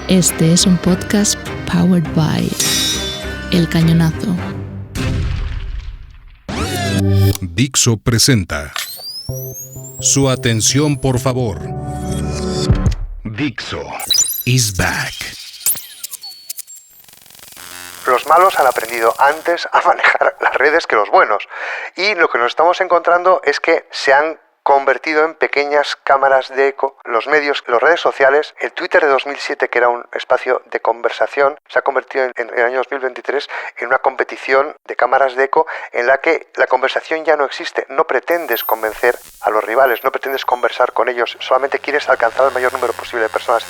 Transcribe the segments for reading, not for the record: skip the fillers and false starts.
Este es un podcast powered by El Cañonazo. Dixo presenta. Su atención, por favor. Dixo is back. Los malos han aprendido antes a manejar las redes que los buenos. Y lo que nos estamos encontrando es que se han convertido en pequeñas cámaras de eco. Los medios, las redes sociales, el Twitter de 2007, que era un espacio de conversación, se ha convertido en el año 2023 en una competición de cámaras de eco en la que la conversación ya no existe. No pretendes convencer a los rivales, no pretendes conversar con ellos, solamente quieres alcanzar el mayor número posible de personas.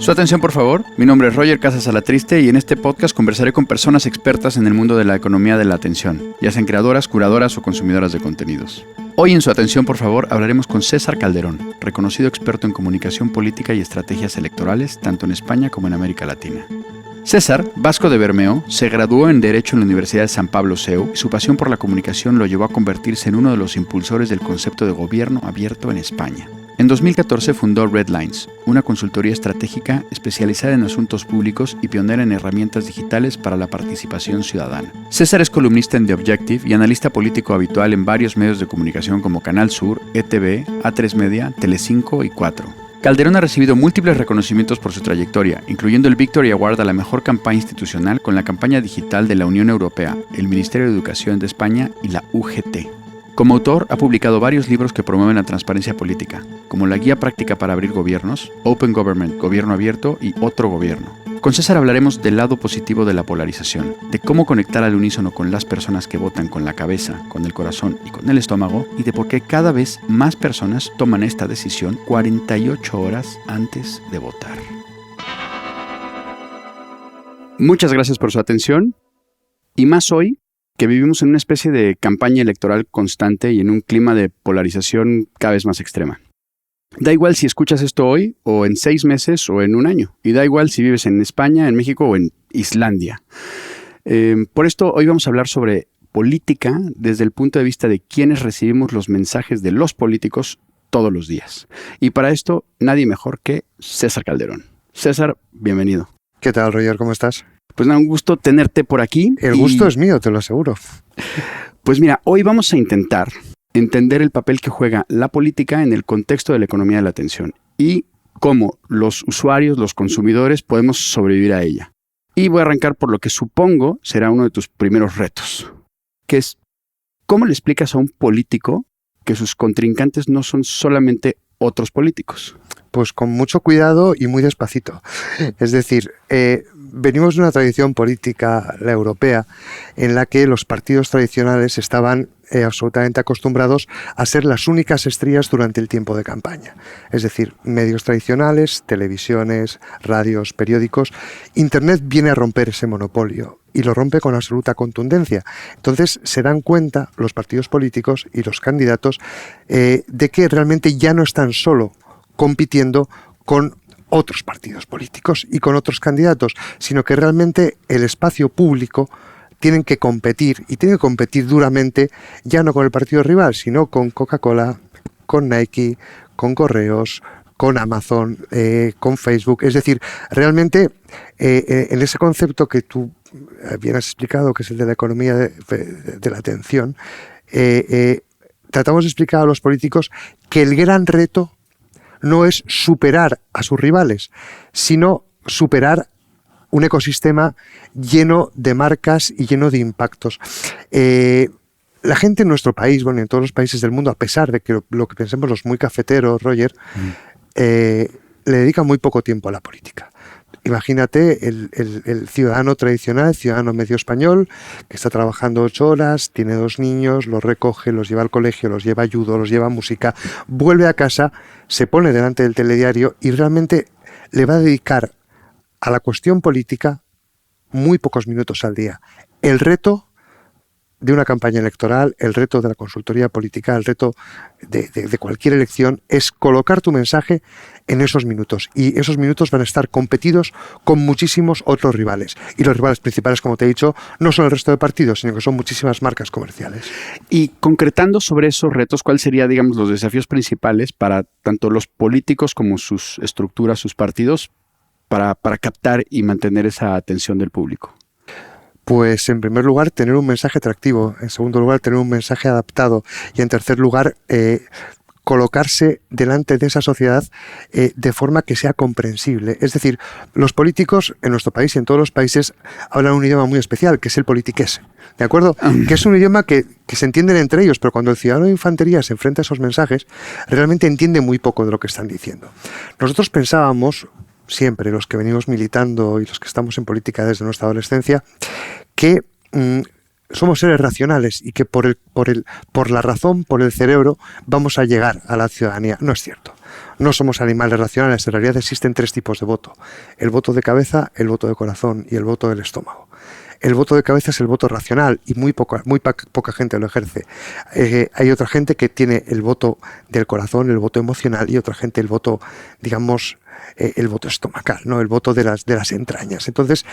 Su atención, por favor. Mi nombre es Roger Casas-Alatriste y en este podcast conversaré con personas expertas en el mundo de la economía de la atención, ya sean creadoras, curadoras o consumidoras de contenidos. Hoy en Su atención, por favor, hablaremos con César Calderón, reconocido experto en comunicación política y estrategias electorales, tanto en España como en América Latina. César, vasco de Bermeo, se graduó en Derecho en la Universidad de San Pablo CEU y su pasión por la comunicación lo llevó a convertirse en uno de los impulsores del concepto de gobierno abierto en España. En 2014 fundó Red Lines, una consultoría estratégica especializada en asuntos públicos y pionera en herramientas digitales para la participación ciudadana. César es columnista en The Objective y analista político habitual en varios medios de comunicación como Canal Sur, ETV, A3 Media, Telecinco y 4. Calderón ha recibido múltiples reconocimientos por su trayectoria, incluyendo el Victory Award a la mejor campaña institucional con la campaña digital de la Unión Europea, el Ministerio de Educación de España y la UGT. Como autor, ha publicado varios libros que promueven la transparencia política, como la Guía Práctica para Abrir Gobiernos, Open Government, Gobierno Abierto y Otro Gobierno. Con César hablaremos del lado positivo de la polarización, de cómo conectar al unísono con las personas que votan con la cabeza, con el corazón y con el estómago, y de por qué cada vez más personas toman esta decisión 48 horas antes de votar. Muchas gracias por su atención, y más hoy, que vivimos en una especie de campaña electoral constante y en un clima de polarización cada vez más extrema. Da igual si escuchas esto hoy, o en 6 meses, o en un año. Y da igual si vives en España, en México o en Islandia. Por esto, hoy vamos a hablar sobre política desde el punto de vista de quienes recibimos los mensajes de los políticos todos los días. Y para esto, nadie mejor que César Calderón. César, bienvenido. ¿Qué tal, Roger? ¿Cómo estás? Pues nada, un gusto tenerte por aquí. El gusto es mío, te lo aseguro. Pues mira, hoy vamos a intentar entender el papel que juega la política en el contexto de la economía de la atención y cómo los usuarios, los consumidores, podemos sobrevivir a ella. Y voy a arrancar por lo que supongo será uno de tus primeros retos, que es ¿cómo le explicas a un político que sus contrincantes no son solamente otros políticos? Pues con mucho cuidado y muy despacito. Es decir, venimos de una tradición política, la europea, en la que los partidos tradicionales estaban absolutamente acostumbrados a ser las únicas estrellas durante el tiempo de campaña. Es decir, medios tradicionales, televisiones, radios, periódicos. Internet viene a romper ese monopolio y lo rompe con absoluta contundencia. Entonces se dan cuenta los partidos políticos y los candidatos de que realmente ya no están solo compitiendo con otros partidos políticos y con otros candidatos, sino que realmente el espacio público tienen que competir, y tienen que competir duramente, ya no con el partido rival, sino con Coca-Cola, con Nike, con Correos, con Amazon, con Facebook. Es decir, realmente en ese concepto que tú bien has explicado, que es el de la economía de la atención, tratamos de explicar a los políticos que el gran reto no es superar a sus rivales, sino superar un ecosistema lleno de marcas y lleno de impactos. La gente en nuestro país, bueno, en todos los países del mundo, a pesar de que lo que pensemos los muy cafeteros, Roger, le dedica muy poco tiempo a la política. Imagínate el ciudadano tradicional, el ciudadano medio español, que está trabajando 8 horas, tiene 2 niños, los recoge, los lleva al colegio, los lleva a judo, los lleva a música, vuelve a casa, se pone delante del telediario y realmente le va a dedicar a la cuestión política muy pocos minutos al día. El reto de una campaña electoral, el reto de la consultoría política, el reto de cualquier elección es colocar tu mensaje en esos minutos. Y esos minutos van a estar competidos con muchísimos otros rivales. Y los rivales principales, como te he dicho, no son el resto de partidos, sino que son muchísimas marcas comerciales. Y concretando sobre esos retos, ¿cuáles serían, digamos, los desafíos principales para tanto los políticos como sus estructuras, sus partidos, para captar y mantener esa atención del público? Pues en primer lugar, tener un mensaje atractivo. En segundo lugar, tener un mensaje adaptado. Y en tercer lugar, colocarse delante de esa sociedad de forma que sea comprensible. Es decir, los políticos en nuestro país y en todos los países hablan un idioma muy especial, que es el politiqués. ¿De acuerdo? Que es un idioma que se entienden entre ellos, pero cuando el ciudadano de infantería se enfrenta a esos mensajes, realmente entiende muy poco de lo que están diciendo. Nosotros pensábamos, siempre los que venimos militando y los que estamos en política desde nuestra adolescencia, que somos seres racionales y que por la razón, por el cerebro, vamos a llegar a la ciudadanía. No es cierto. No somos animales racionales. En realidad existen 3 tipos de voto. El voto de cabeza, el voto de corazón y el voto del estómago. El voto de cabeza es el voto racional y muy poca gente lo ejerce. Hay otra gente que tiene el voto del corazón, el voto emocional, y otra gente el voto, digamos, el voto estomacal, ¿no? El voto de las entrañas. Entonces,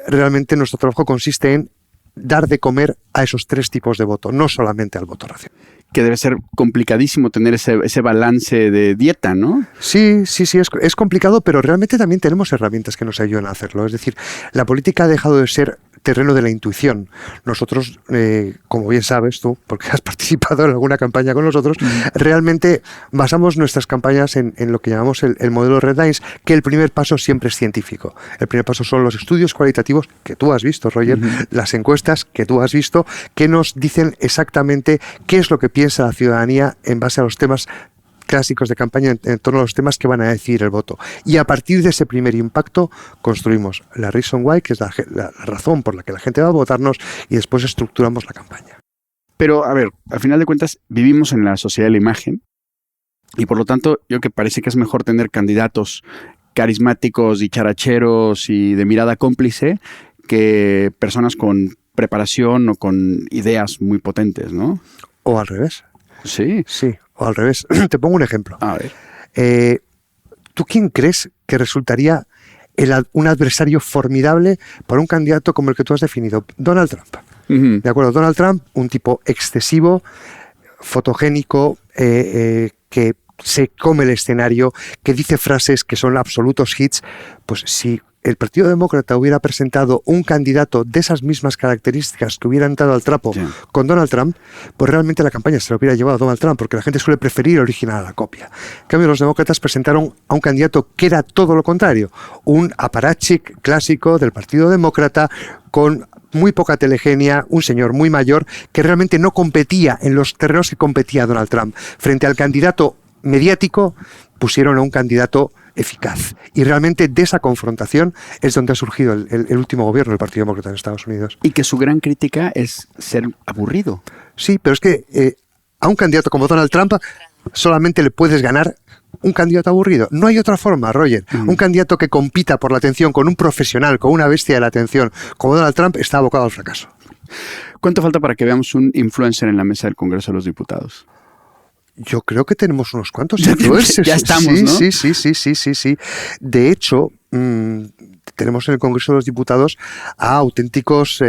realmente nuestro trabajo consiste en dar de comer a esos 3 tipos de voto, no solamente al voto racional. Que debe ser complicadísimo tener ese balance de dieta, ¿no? Sí, es complicado, pero realmente también tenemos herramientas que nos ayudan a hacerlo. Es decir, la política ha dejado de ser terreno de la intuición. Nosotros, como bien sabes tú, porque has participado en alguna campaña con nosotros, realmente basamos nuestras campañas en lo que llamamos el modelo Red Lines, que el primer paso siempre es científico. El primer paso son los estudios cualitativos que tú has visto, Roger, las encuestas que tú has visto, que nos dicen exactamente qué es lo que piensa la ciudadanía en base a los temas clásicos de campaña, en torno a los temas que van a decidir el voto. Y a partir de ese primer impacto construimos la reason why, que es la razón por la que la gente va a votarnos, y después estructuramos la campaña. Pero, a ver, al final de cuentas, vivimos en la sociedad de la imagen y por lo tanto, yo que parece que es mejor tener candidatos carismáticos, dicharacheros y de mirada cómplice que personas con preparación o con ideas muy potentes, ¿no? O al revés. Sí. Sí, o al revés. Te pongo un ejemplo. A ver. ¿Tú quién crees que resultaría un adversario formidable para un candidato como el que tú has definido? Donald Trump. ¿De acuerdo? Donald Trump, un tipo excesivo, fotogénico, que se come el escenario, que dice frases que son absolutos hits. Pues si el Partido Demócrata hubiera presentado un candidato de esas mismas características que hubiera entrado al trapo con Donald Trump, pues realmente la campaña se lo hubiera llevado a Donald Trump, porque la gente suele preferir el original a la copia. En cambio, los demócratas presentaron a un candidato que era todo lo contrario, un apparatchik clásico del Partido Demócrata con muy poca telegenia, un señor muy mayor que realmente no competía en los terrenos que competía Donald Trump. Frente al candidato mediático, pusieron a un candidato eficaz. Y realmente de esa confrontación es donde ha surgido el último gobierno del Partido Demócrata en Estados Unidos. Y que su gran crítica es ser aburrido. Sí, pero es que a un candidato como Donald Trump solamente le puedes ganar un candidato aburrido. No hay otra forma, Roger. Un candidato que compita por la atención con un profesional, con una bestia de la atención, como Donald Trump, está abocado al fracaso. ¿Cuánto falta para que veamos un influencer en la mesa del Congreso de los Diputados? Yo creo que tenemos unos cuantos influencers. Ya estamos, ¿no? Sí. De hecho, tenemos en el Congreso de los Diputados a auténticos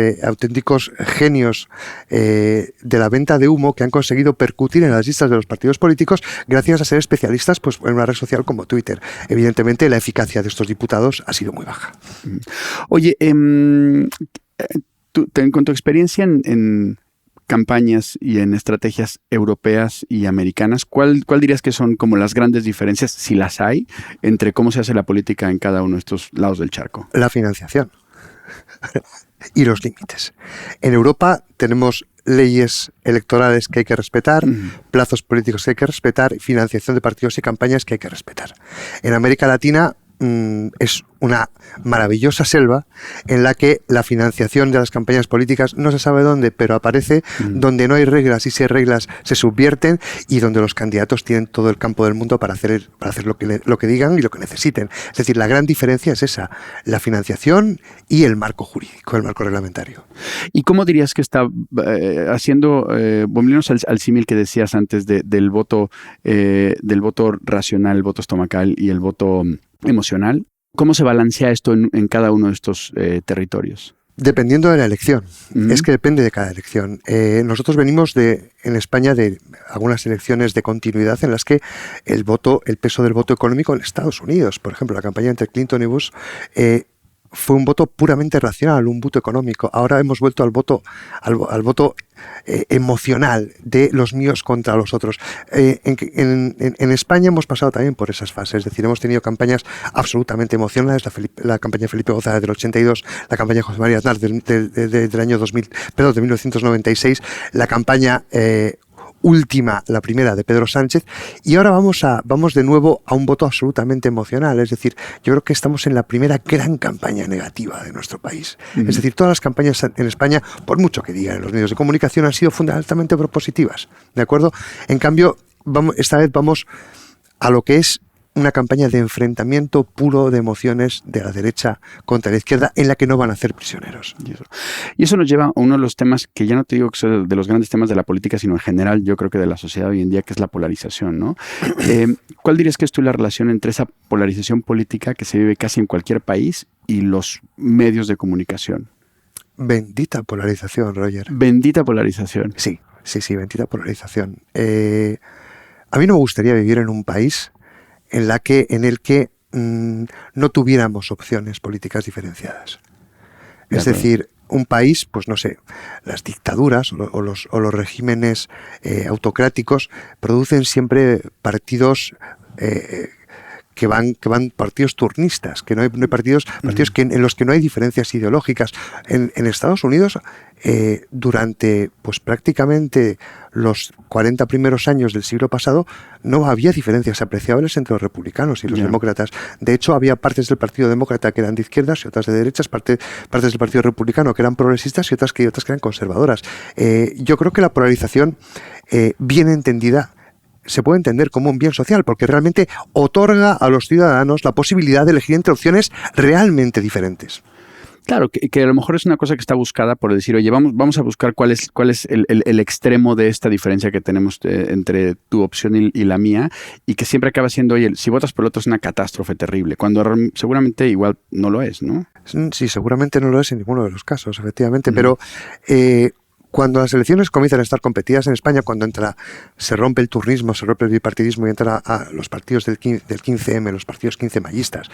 genios de la venta de humo que han conseguido percutir en las listas de los partidos políticos gracias a ser especialistas pues, en una red social como Twitter. Evidentemente, la eficacia de estos diputados ha sido muy baja. Oye, con tu experiencia en campañas y en estrategias europeas y americanas, ¿cuál dirías que son como las grandes diferencias, si las hay, entre cómo se hace la política en cada uno de estos lados del charco? La financiación y los límites. En Europa tenemos leyes electorales que hay que respetar, plazos políticos que hay que respetar, financiación de partidos y campañas que hay que respetar. En América Latina es una maravillosa selva en la que la financiación de las campañas políticas no se sabe dónde, pero aparece, donde no hay reglas, y si hay reglas se subvierten, y donde los candidatos tienen todo el campo del mundo para hacer lo que digan y lo que necesiten. Es decir, la gran diferencia es esa, la financiación y el marco jurídico, el marco reglamentario. ¿Y cómo dirías que está volviéndonos al símil que decías antes del voto racional, el voto estomacal y el voto emocional? ¿Cómo se balancea esto en cada uno de estos territorios? Dependiendo de la elección. Es que depende de cada elección. Nosotros venimos en España de algunas elecciones de continuidad en las que el peso del voto económico en Estados Unidos, por ejemplo, la campaña entre Clinton y Bush, fue un voto puramente racional, un voto económico. Ahora hemos vuelto al voto emocional de los míos contra los otros. En España hemos pasado también por esas fases, es decir, hemos tenido campañas absolutamente emocionales, la campaña Felipe González del 82, la campaña José María Aznar del año 1996, la campaña última, la primera de Pedro Sánchez, y ahora vamos de nuevo a un voto absolutamente emocional. Es decir, yo creo que estamos en la primera gran campaña negativa de nuestro país. Es decir, todas las campañas en España, por mucho que digan en los medios de comunicación, han sido fundamentalmente propositivas, ¿de acuerdo? En cambio, esta vez vamos a lo que es una campaña de enfrentamiento puro de emociones de la derecha contra la izquierda, en la que no van a hacer prisioneros. Y eso nos lleva a uno de los temas que ya no te digo que son de los grandes temas de la política, sino en general, yo creo que de la sociedad hoy en día, que es la polarización, ¿no? ¿Cuál dirías que es tú la relación entre esa polarización política que se vive casi en cualquier país y los medios de comunicación? Bendita polarización, Roger. Bendita polarización. Sí, bendita polarización. A mí no me gustaría vivir en un país en el que no tuviéramos opciones políticas diferenciadas. Es decir, un país, pues no sé, las dictaduras o los regímenes autocráticos producen siempre partidos que van partidos turnistas, que no hay partidos en los que no hay diferencias ideológicas. En Estados Unidos, durante pues prácticamente los 40 primeros años del siglo pasado, no había diferencias apreciables entre los republicanos y los demócratas. De hecho, había partes del Partido Demócrata que eran de izquierdas y otras de derechas, partes del Partido Republicano que eran progresistas y otras que eran conservadoras. Yo creo que la polarización, bien entendida, se puede entender como un bien social, porque realmente otorga a los ciudadanos la posibilidad de elegir entre opciones realmente diferentes. Claro, que a lo mejor es una cosa que está buscada por decir, oye, vamos a buscar cuál es el extremo de esta diferencia que tenemos entre tu opción y la mía, y que siempre acaba siendo, oye, si votas por el otro es una catástrofe terrible, cuando seguramente igual no lo es, ¿no? Sí, seguramente no lo es en ninguno de los casos, efectivamente, pero cuando las elecciones comienzan a estar competidas en España, cuando se rompe el turnismo, se rompe el bipartidismo y entran a los partidos del 15M, los partidos 15mayistas,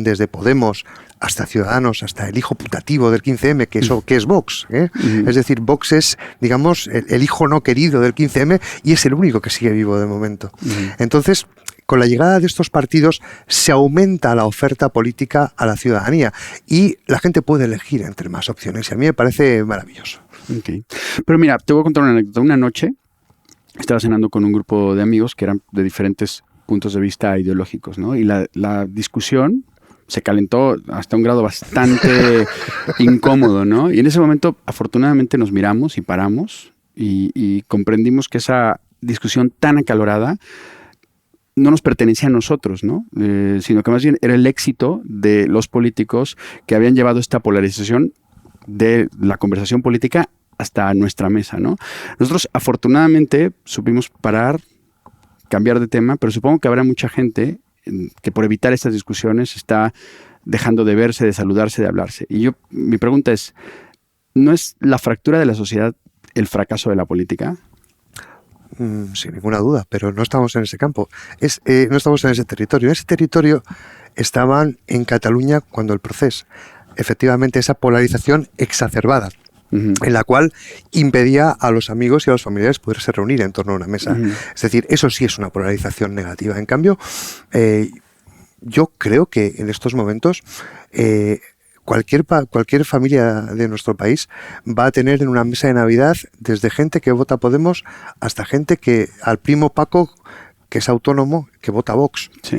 desde Podemos hasta Ciudadanos, hasta el hijo putativo del 15M, que es Vox, ¿eh? Es decir, Vox es, digamos, el hijo no querido del 15M y es el único que sigue vivo de momento. Entonces, con la llegada de estos partidos se aumenta la oferta política a la ciudadanía y la gente puede elegir entre más opciones, y a mí me parece maravilloso. Okay. Pero mira, te voy a contar una anécdota. Una noche estaba cenando con un grupo de amigos que eran de diferentes puntos de vista ideológicos, ¿no? Y la discusión se calentó hasta un grado bastante incómodo, ¿no? Y en ese momento, afortunadamente, nos miramos y paramos y comprendimos que esa discusión tan acalorada no nos pertenecía a nosotros, ¿no? Sino que más bien era el éxito de los políticos que habían llevado esta polarización de la conversación política hasta nuestra mesa, ¿no? Nosotros afortunadamente supimos parar, cambiar de tema, pero supongo que habrá mucha gente que por evitar estas discusiones está dejando de verse, de saludarse, de hablarse. Y mi pregunta es, ¿no es la fractura de la sociedad el fracaso de la política? Sin ninguna duda, pero no estamos en ese campo. No estamos en ese territorio. En ese territorio estaban en Cataluña cuando el Procés. Efectivamente, esa polarización exacerbada, en la cual impedía a los amigos y a los familiares poderse reunir en torno a una mesa. Es decir, eso sí es una polarización negativa. En cambio, yo creo que en estos momentos cualquier familia de nuestro país va a tener en una mesa de Navidad desde gente que vota Podemos hasta gente que al primo Paco, que es autónomo que vota Vox. Sí.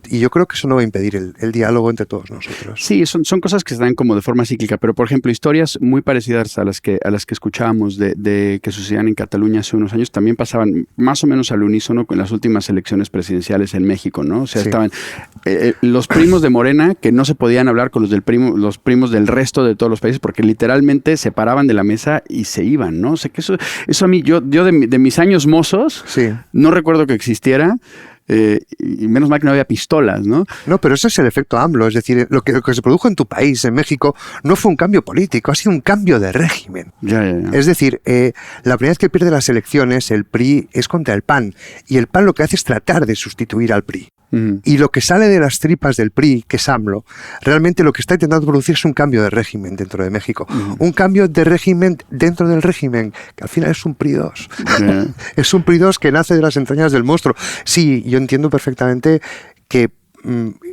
Y yo creo que eso no va a impedir el diálogo entre todos nosotros. Sí, son cosas que se dan como de forma cíclica, pero por ejemplo, historias muy parecidas a las que escuchábamos de que sucedían en Cataluña hace unos años también pasaban más o menos al unísono con las últimas elecciones presidenciales en México, ¿no? O sea, Sí. estaban los primos de Morena que no se podían hablar con los primos del resto de todos los países porque literalmente se paraban de la mesa y se iban, ¿no? O sea, que eso a mí, yo de mis años mozos, Sí. no recuerdo que existiera. Y menos mal que no había pistolas, ¿no? No, pero ese es el efecto AMLO. Es decir, lo que se produjo en tu país, en México, no fue un cambio político, ha sido un cambio de régimen. Ya. Es decir, la primera vez que pierde las elecciones, el PRI es contra el PAN. Y el PAN lo que hace es tratar de sustituir al PRI. Y lo que sale de las tripas del PRI, que es AMLO, realmente lo que está intentando producir es un cambio de régimen dentro de México. Un cambio de régimen dentro del régimen, que al final es un PRI 2. Yeah. Es un PRI 2 que nace de las entrañas del monstruo. Sí, yo entiendo perfectamente que,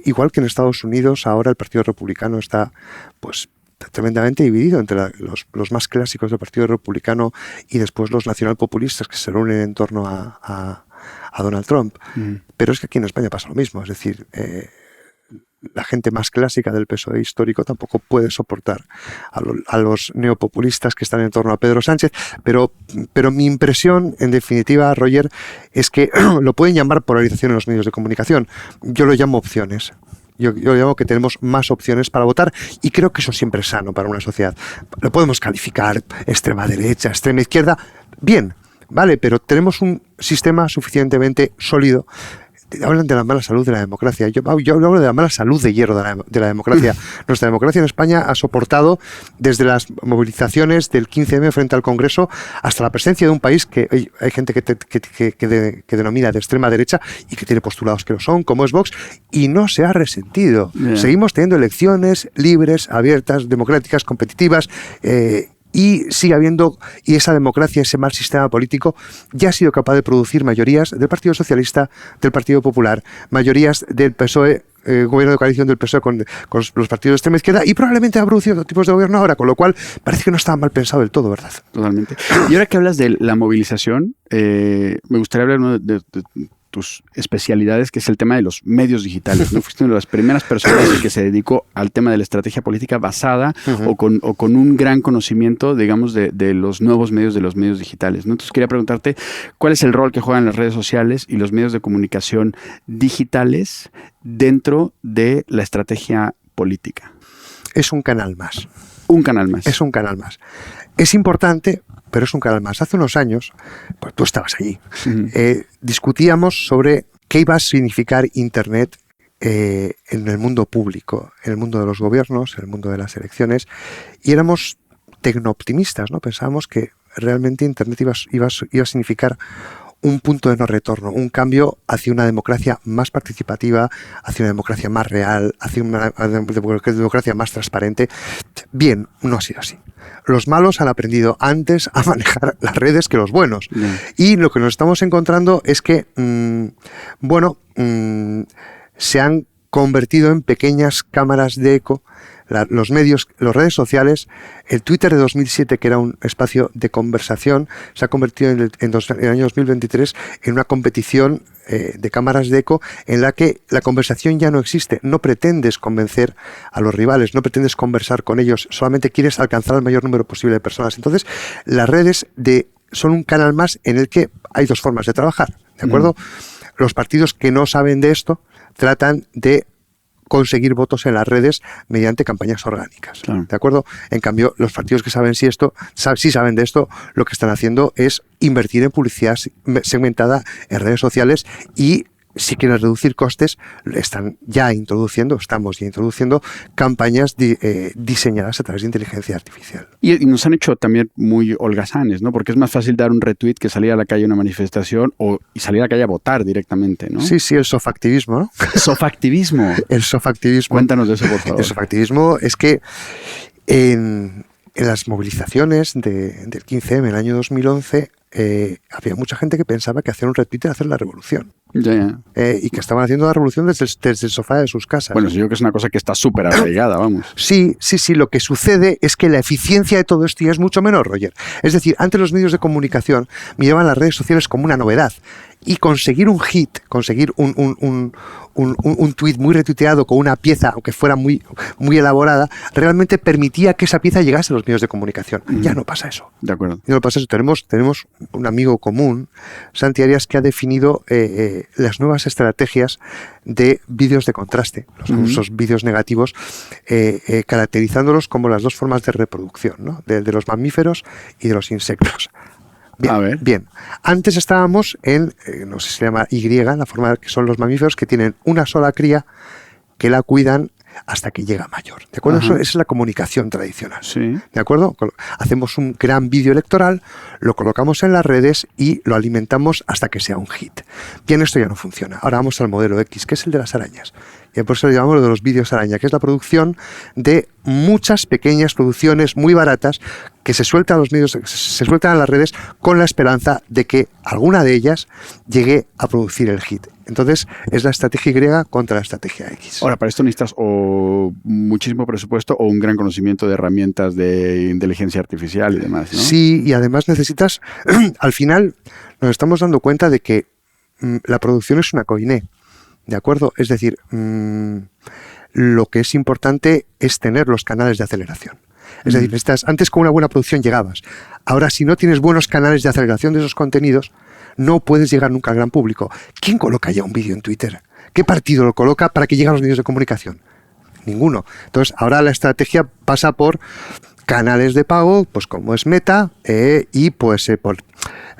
igual que en Estados Unidos, ahora el Partido Republicano está, pues, tremendamente dividido entre los más clásicos del Partido Republicano y después los nacionalpopulistas que se reúnen en torno a Donald Trump. Pero es que aquí en España pasa lo mismo. Es decir, la gente más clásica del PSOE histórico tampoco puede soportar a los neopopulistas que están en torno a Pedro Sánchez. Pero mi impresión, en definitiva, Roger, es que lo pueden llamar polarización en los medios de comunicación. Yo lo llamo opciones. Yo llamo que tenemos más opciones para votar y creo que eso siempre es sano para una sociedad. Lo podemos calificar extrema derecha, extrema izquierda, bien, vale, pero tenemos un sistema suficientemente sólido. Hablan de la mala salud de la democracia. Yo hablo de la mala salud de hierro de la democracia. Nuestra democracia en España ha soportado desde las movilizaciones del 15M frente al Congreso hasta la presencia de un país que hay gente que denomina de extrema derecha y que tiene postulados que lo son, como es Vox, y no se ha resentido. Yeah. Seguimos teniendo elecciones libres, abiertas, democráticas, competitivas, y sigue habiendo, y esa democracia, ese mal sistema político, ya ha sido capaz de producir mayorías del Partido Socialista, del Partido Popular, mayorías del PSOE, gobierno de coalición del PSOE con los partidos de extrema izquierda, y probablemente ha producido otros tipos de gobierno ahora, con lo cual parece que no estaba mal pensado del todo, ¿verdad? Totalmente. Y ahora que hablas de la movilización, me gustaría hablar de tus especialidades, que es el tema de los medios digitales, ¿no? Fuiste una de las primeras personas que se dedicó al tema de la estrategia política basada o con un gran conocimiento, digamos, de los nuevos medios, de los medios digitales, ¿no? Entonces quería preguntarte, ¿cuál es el rol que juegan las redes sociales y los medios de comunicación digitales dentro de la estrategia política? Es un canal más. Un canal más. Es un canal más. Es importante, pero es un canal más. Hace unos años, pues tú estabas allí, discutíamos sobre qué iba a significar Internet en el mundo público, en el mundo de los gobiernos, en el mundo de las elecciones, y éramos tecnooptimistas, ¿no? Pensábamos que realmente Internet iba a significar un punto de no retorno, un cambio hacia una democracia más participativa, hacia una democracia más real, hacia una democracia más transparente. Bien, no ha sido así. Los malos han aprendido antes a manejar las redes que los buenos. Y lo que nos estamos encontrando es que, se han convertido en pequeñas cámaras de eco. Los medios, las redes sociales, el Twitter de 2007, que era un espacio de conversación, se ha convertido en el año 2023 en una competición de cámaras de eco en la que la conversación ya no existe. No pretendes convencer a los rivales, no pretendes conversar con ellos, solamente quieres alcanzar al mayor número posible de personas. Entonces, las redes son un canal más en el que hay dos formas de trabajar, ¿de acuerdo? Los partidos que no saben de esto tratan de conseguir votos en las redes mediante campañas orgánicas, claro. ¿De acuerdo? En cambio, los partidos que saben sí saben de esto, lo que están haciendo es invertir en publicidad segmentada en redes sociales y, si quieren reducir costes, estamos ya introduciendo campañas diseñadas a través de inteligencia artificial. Y nos han hecho también muy holgazanes, ¿no? Porque es más fácil dar un retweet que salir a la calle a una manifestación y salir a la calle a votar directamente, ¿no? Sí, el sofactivismo, ¿no? Sofactivismo. El sofactivismo. Cuéntanos de eso, por favor. El sofactivismo es que en las movilizaciones del 15M en el año 2011 había mucha gente que pensaba que hacer un retweet era hacer la revolución. Ya. y que estaban haciendo la revolución desde el sofá de sus casas. Bueno, yo creo que es una cosa que está súper arraigada, vamos. Sí, lo que sucede es que la eficiencia de todo esto ya es mucho menor, Roger. Es decir, antes los medios de comunicación miraban las redes sociales como una novedad. Y conseguir un hit, conseguir un tuit muy retuiteado con una pieza, aunque fuera muy, muy elaborada, realmente permitía que esa pieza llegase a los medios de comunicación. Ya no pasa eso. De acuerdo. Ya no pasa eso. Tenemos un amigo común, Santi Arias, que ha definido las nuevas estrategias de vídeos de contraste, los famosos vídeos negativos, caracterizándolos como las dos formas de reproducción, ¿no? de los mamíferos y de los insectos. Bien, A ver. bien. Antes estábamos en, no sé si se llama Y, la forma que son los mamíferos que tienen una sola cría que la cuidan hasta que llega mayor. ¿De acuerdo? Esa es la comunicación tradicional. Sí. ¿De acuerdo? Hacemos un gran vídeo electoral, lo colocamos en las redes y lo alimentamos hasta que sea un hit. Bien, esto ya no funciona. Ahora vamos al modelo X, que es el de las arañas. Y por eso lo llamamos lo de los vídeos araña, que es la producción de muchas pequeñas producciones muy baratas que se sueltan a los medios, se sueltan a las redes con la esperanza de que alguna de ellas llegue a producir el hit. Entonces, es la estrategia Y contra la estrategia X. Ahora, para esto necesitas o muchísimo presupuesto o un gran conocimiento de herramientas de inteligencia artificial y demás, ¿no? Sí, y además necesitas, al final nos estamos dando cuenta de que la producción es una coiné, ¿de acuerdo? Es decir, lo que es importante es tener los canales de aceleración. Es decir, antes con una buena producción llegabas. Ahora, si no tienes buenos canales de aceleración de esos contenidos, no puedes llegar nunca al gran público. ¿Quién coloca ya un vídeo en Twitter? ¿Qué partido lo coloca para que lleguen a los medios de comunicación? Ninguno. Entonces, ahora la estrategia pasa por canales de pago, pues como es Meta, y pues por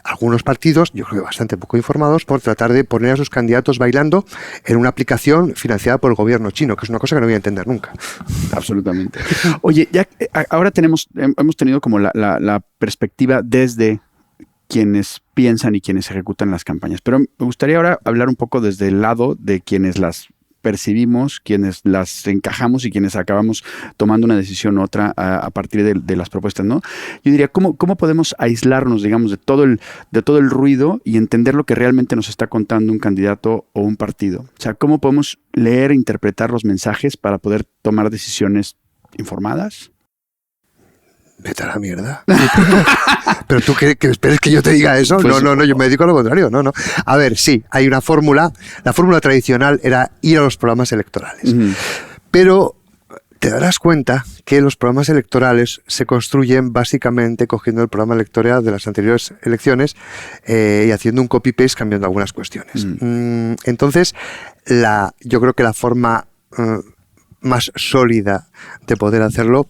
algunos partidos, yo creo que bastante poco informados, por tratar de poner a sus candidatos bailando en una aplicación financiada por el gobierno chino, que es una cosa que no voy a entender nunca. Absolutamente. Oye, ya ahora hemos tenido como la perspectiva desde quienes piensan y quienes ejecutan las campañas, pero me gustaría ahora hablar un poco desde el lado de quienes las percibimos, quienes las encajamos y quienes acabamos tomando una decisión u otra a partir de las propuestas, ¿no? Yo diría, ¿cómo podemos aislarnos, digamos, de todo el ruido y entender lo que realmente nos está contando un candidato o un partido? O sea, ¿cómo podemos leer e interpretar los mensajes para poder tomar decisiones informadas? Vete a la mierda. ¿Pero tú que esperes que yo te diga eso? Pues, no, yo me dedico a lo contrario. No. A ver, sí, hay una fórmula. La fórmula tradicional era ir a los programas electorales. Pero te darás cuenta que los programas electorales se construyen básicamente cogiendo el programa electoral de las anteriores elecciones y haciendo un copy-paste cambiando algunas cuestiones. Entonces, yo creo que la forma más sólida de poder hacerlo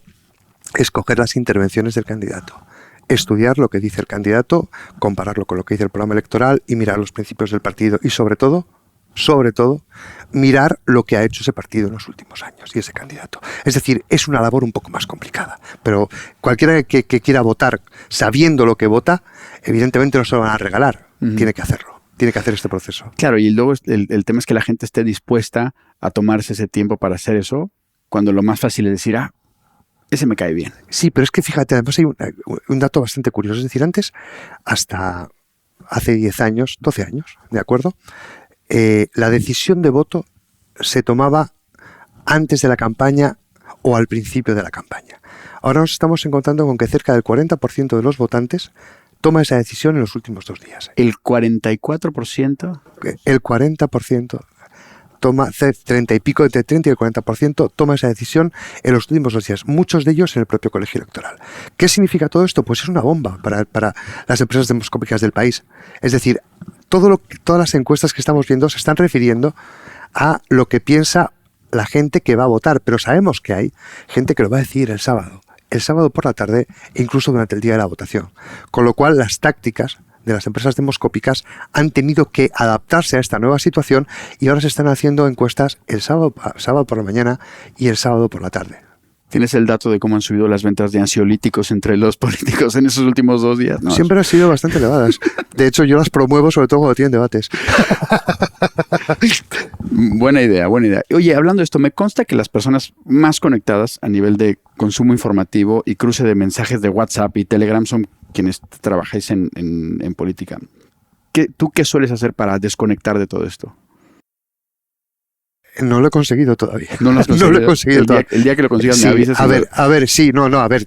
es coger las intervenciones del candidato, estudiar lo que dice el candidato, compararlo con lo que dice el programa electoral y mirar los principios del partido y sobre todo, mirar lo que ha hecho ese partido en los últimos años y ese candidato. Es decir, es una labor un poco más complicada, pero cualquiera que quiera votar sabiendo lo que vota, evidentemente no se lo van a regalar, tiene que hacerlo. Tiene que hacer este proceso. Claro, y luego el tema es que la gente esté dispuesta a tomarse ese tiempo para hacer eso, cuando lo más fácil es decir, ese me cae bien. Sí, pero es que fíjate, además hay un dato bastante curioso. Es decir, antes, hasta hace 10 años, 12 años, ¿de acuerdo? La decisión de voto se tomaba antes de la campaña o al principio de la campaña. Ahora nos estamos encontrando con que cerca del 40% de los votantes toma esa decisión en los últimos 2 días. ¿El 44%? El 40%. Toma 30 y pico, entre 30 y el 40%, toma esa decisión en los últimos 2 días, muchos de ellos en el propio colegio electoral. ¿Qué significa todo esto? Pues es una bomba para las empresas demoscópicas del país. Es decir, todas las encuestas que estamos viendo se están refiriendo a lo que piensa la gente que va a votar, pero sabemos que hay gente que lo va a decidir el sábado por la tarde e incluso durante el día de la votación. Con lo cual, las tácticas de las empresas demoscópicas han tenido que adaptarse a esta nueva situación y ahora se están haciendo encuestas el sábado por la mañana y el sábado por la tarde. ¿Tienes el dato de cómo han subido las ventas de ansiolíticos entre los políticos en esos últimos 2 días? No, siempre han sido bastante elevadas. De hecho, yo las promuevo sobre todo cuando tienen debates. Buena idea. Oye, hablando de esto, me consta que las personas más conectadas a nivel de consumo informativo y cruce de mensajes de WhatsApp y Telegram son quienes trabajáis en política. ¿Tú qué sueles hacer para desconectar de todo esto? No lo he conseguido todavía. No lo has No lo he conseguido todavía. El día que lo consigas Sí, me avisas. a ver,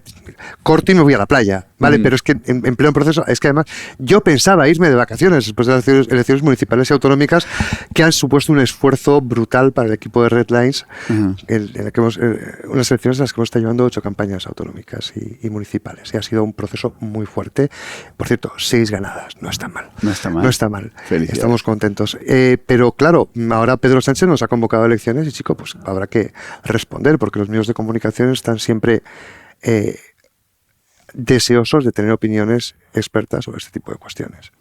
corto y me voy a la playa, ¿vale? Pero es que en pleno proceso, es que además yo pensaba irme de vacaciones después de las elecciones municipales y autonómicas que han supuesto un esfuerzo brutal para el equipo de Red Lines, en el que unas elecciones en las que hemos estado llevando 8 campañas autonómicas y municipales. Y ha sido un proceso muy fuerte. Por cierto, 6 ganadas, no está mal. No está mal. No está mal. Felicidades. Estamos contentos. Pero claro, ahora Pedro Sánchez nos ha convocado a elecciones y, chico, pues habrá que responder, porque los medios de comunicación están siempre deseosos de tener opiniones expertas sobre este tipo de cuestiones.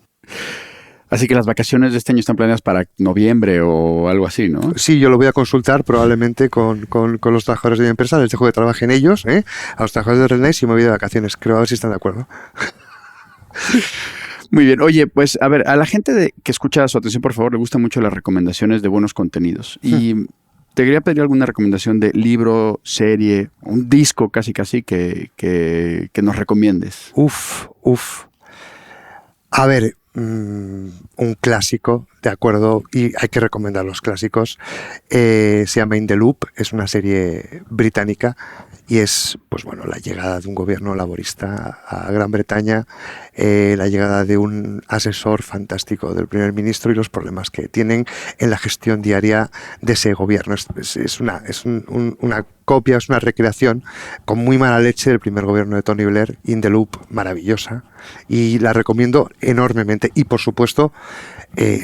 Así que las vacaciones de este año están planeadas para noviembre o algo así, ¿no? Sí, yo lo voy a consultar probablemente con los trabajadores de mi empresa, les dejo que trabajen ellos, a los trabajadores de Red Lines, y me voy de vacaciones. Creo a ver si están de acuerdo. Muy bien. Oye, pues a ver, a la gente que escucha Su Atención, por favor, le gustan mucho las recomendaciones de buenos contenidos. Y te quería pedir alguna recomendación de libro, serie, un disco casi que nos recomiendes. Uf. A ver, un clásico, de acuerdo, y hay que recomendar los clásicos. Se llama In the Loop, es una serie británica y es, pues bueno, la llegada de un gobierno laborista a Gran Bretaña, la llegada de un asesor fantástico del primer ministro y los problemas que tienen en la gestión diaria de ese gobierno. Es una copia, es una recreación con muy mala leche del primer gobierno de Tony Blair. In the Loop, maravillosa, y la recomiendo enormemente. Y por supuesto,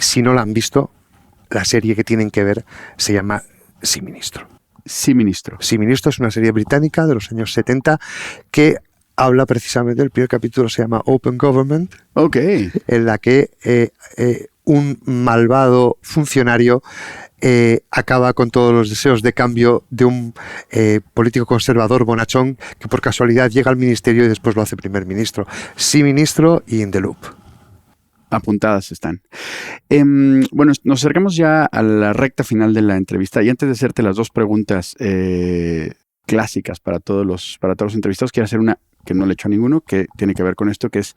si no la han visto, la serie que tienen que ver se llama Sí, Ministro. Sí, Ministro. Sí, Ministro es una serie británica de los años 70 que habla precisamente, el primer capítulo se llama Open Government, Ok. en la que un malvado funcionario acaba con todos los deseos de cambio de un político conservador bonachón que por casualidad llega al ministerio y después lo hace primer ministro. Sí, Ministro y In the Loop. Apuntadas están. Bueno, nos acercamos ya a la recta final de la entrevista y antes de hacerte las 2 preguntas clásicas para todos los entrevistados, quiero hacer una que no le he hecho a ninguno, que tiene que ver con esto, que es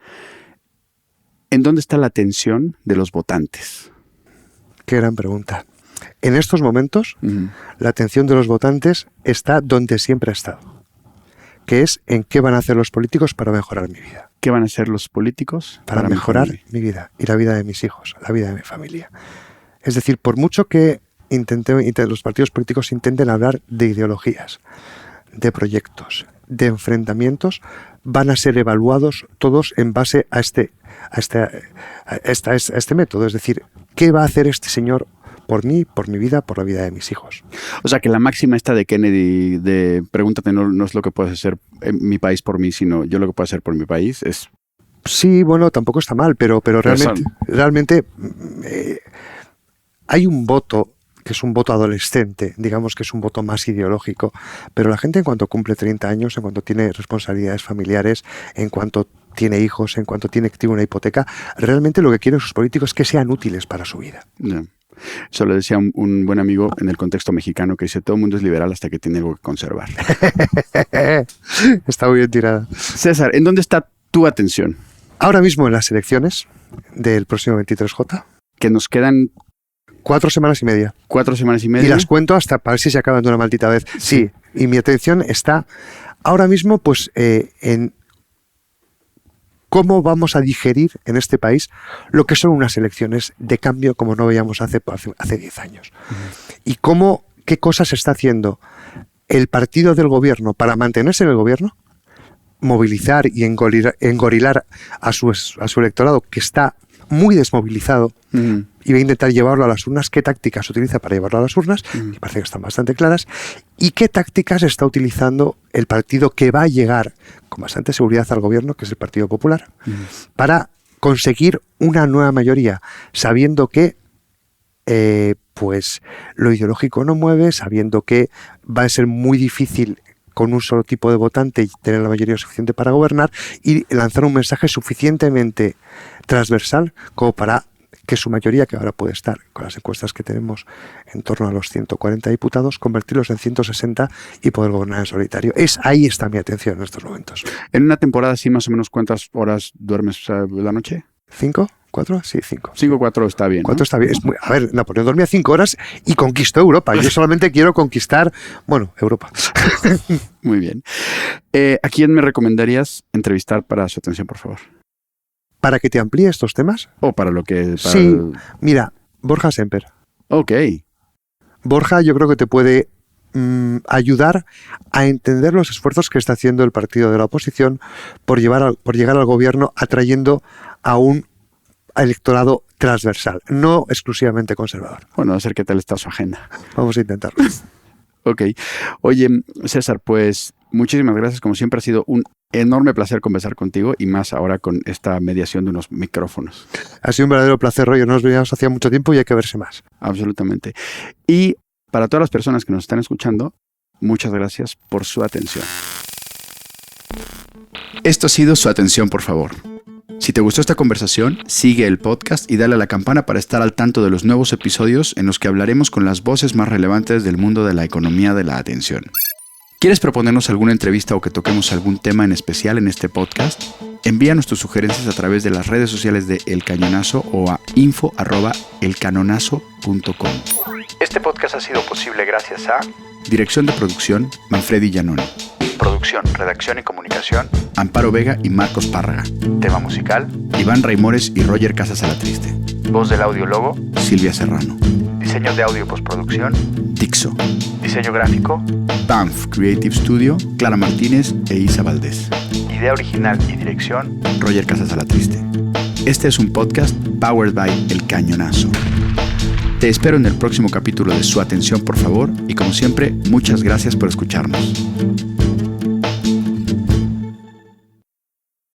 ¿en dónde está la atención de los votantes? Qué gran pregunta. En estos momentos, la atención de los votantes está donde siempre ha estado, que es en qué van a hacer los políticos para mejorar mi vida. ¿Qué van a hacer los políticos para mejorar mi vida y la vida de mis hijos, la vida de mi familia? Es decir, por mucho que los partidos políticos intenten hablar de ideologías, de proyectos, de enfrentamientos, van a ser evaluados todos en base a este método. Es decir, ¿qué va a hacer este señor por mí, por mi vida, por la vida de mis hijos? O sea, que la máxima esta de Kennedy de pregúntate no es lo que puedes hacer en mi país por mí, sino yo lo que puedo hacer por mi país es... Sí, bueno, tampoco está mal, pero realmente hay un voto que es un voto adolescente, digamos que es un voto más ideológico, pero la gente en cuanto cumple 30 años, en cuanto tiene responsabilidades familiares, en cuanto tiene hijos, en cuanto tiene una hipoteca, realmente lo que quieren sus políticos es que sean útiles para su vida. Yeah. Eso lo decía un buen amigo en el contexto mexicano, que dice, todo el mundo es liberal hasta que tiene algo que conservar. Está muy bien tirada. César, ¿en dónde está tu atención? Ahora mismo en las elecciones del próximo 23J. Que nos quedan 4 semanas y media. 4 semanas y media. Y las cuento hasta para ver si se acaban de una maldita vez. Sí, y mi atención está ahora mismo pues en cómo vamos a digerir en este país lo que son unas elecciones de cambio como no veíamos hace 10 años. Y qué cosas está haciendo el partido del gobierno para mantenerse en el gobierno, movilizar y engorilar a su electorado que está muy desmovilizado, y voy a intentar llevarlo a las urnas. ¿Qué tácticas utiliza para llevarlo a las urnas? Me parece que están bastante claras. ¿Y qué tácticas está utilizando el partido que va a llegar con bastante seguridad al gobierno, que es el Partido Popular, para conseguir una nueva mayoría, sabiendo que pues lo ideológico no mueve, sabiendo que va a ser muy difícil con un solo tipo de votante y tener la mayoría suficiente para gobernar, y lanzar un mensaje suficientemente transversal como para que su mayoría, que ahora puede estar con las encuestas que tenemos en torno a los 140 diputados, convertirlos en 160 y poder gobernar en solitario. Ahí está mi atención en estos momentos. En una temporada así, más o menos, ¿cuántas horas duermes la noche? 5, ¿4? Sí, 5. 5-4 está bien, ¿no? 4 está bien. A ver, Napoleón dormía 5 horas y conquistó Europa. Yo solamente quiero conquistar, Europa. Muy bien. ¿A quién me recomendarías entrevistar para su atención, por favor? ¿Para que te amplíe estos temas? O para lo que... Sí, mira, Borja Semper. Ok. Borja yo creo que te puede ayudar a entender los esfuerzos que está haciendo el partido de la oposición por llegar al gobierno atrayendo a un electorado transversal, no exclusivamente conservador. Bueno, a ver qué tal está su agenda. Vamos a intentarlo. Ok. Oye, César, pues muchísimas gracias. Como siempre ha sido un enorme placer conversar contigo y más ahora con esta mediación de unos micrófonos. Ha sido un verdadero placer, Roger. No nos veíamos hacía mucho tiempo y hay que verse más. Absolutamente. Y para todas las personas que nos están escuchando, muchas gracias por su atención. Esto ha sido Su Atención, por favor. Si te gustó esta conversación, sigue el podcast y dale a la campana para estar al tanto de los nuevos episodios en los que hablaremos con las voces más relevantes del mundo de la economía de la atención. ¿Quieres proponernos alguna entrevista o que toquemos algún tema en especial en este podcast? Envíanos tus sugerencias a través de las redes sociales de El Cañonazo o a info@elcanonazo.com. Este podcast ha sido posible gracias a Dirección de Producción, Manfredi Giannone. Producción, redacción y comunicación, Amparo Vega y Marcos Párraga. Tema musical, Iván Raimores y Roger Casas Alatriste. Voz del audiólogo, Silvia Serrano. Diseño de audio y postproducción, Dixo. Diseño gráfico, Banff Creative Studio, Clara Martínez e Isa Valdés. Idea original y dirección, Roger Casas Alatriste. Este es un podcast powered by El Cañonazo. Te espero en el próximo capítulo de Su Atención, por favor, y como siempre, muchas gracias por escucharnos.